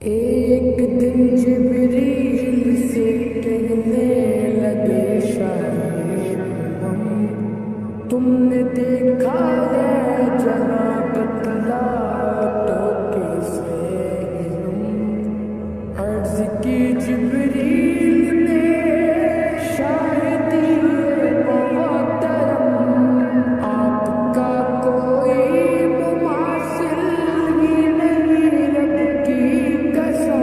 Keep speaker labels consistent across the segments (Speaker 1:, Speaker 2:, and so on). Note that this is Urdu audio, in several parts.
Speaker 1: ایک دن جبریل سے کہنے لگے شاید تم نے دیکھا ہے جہاں بتلا تو کیسے عرض کی جبریل نے شاہدی محترم آپ کا کوئی مماثل ہی نہیں رب کی قسم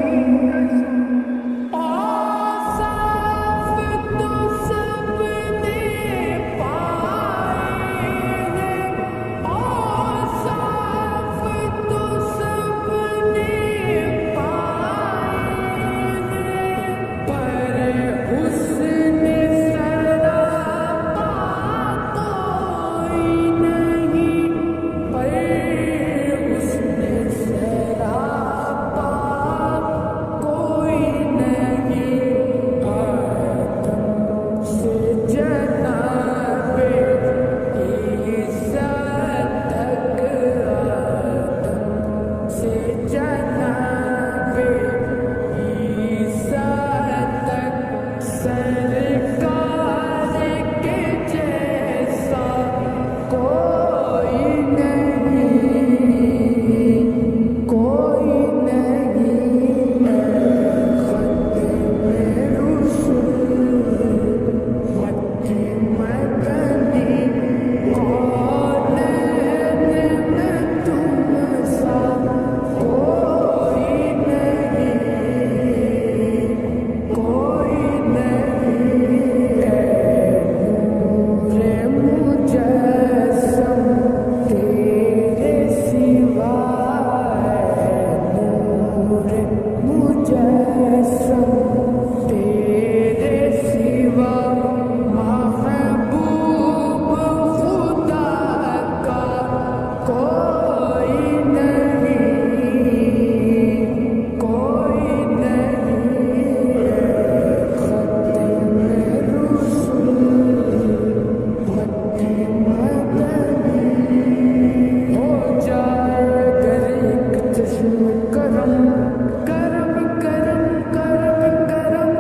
Speaker 1: آصاف تو سب نے پائے ہیں آصاف تو سب نے پائے ہیں پر حسن سراپا کوئی نہیں پر حسن سراپا کوئی نہیں آدم سے جناب عزت تک آدم سے جناب عزت تک سرکار کے جیسا کوئی نہیں کوئی نہیں ختم رسول مکی مدنی کونین میں تم سا کوئی نہیں کوئی نہیں اے نور مجسم تیرے سوا نور مجسم تیرے سوا محبوب خدا کا کوئی نہیں کوئی نہیں ختم رسول مکی مدنی ہو جائے گر ایک چشم کرم کرم کرم کرم کرم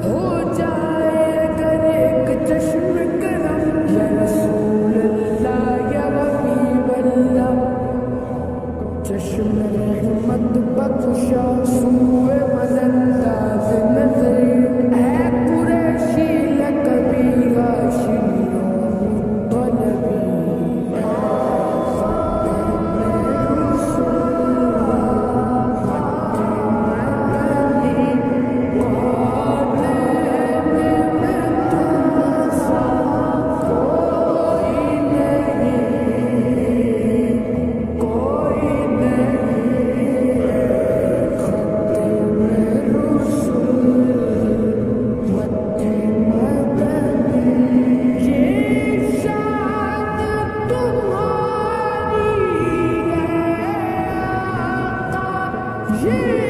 Speaker 1: ہو جائے گر ایک چشم کرم یا رسول اللہ یا حبیب اللہ چشم رحمت بخشا سوئے مدداز نظر اے قریشی لقبی ہاشمیوں طلبی یہ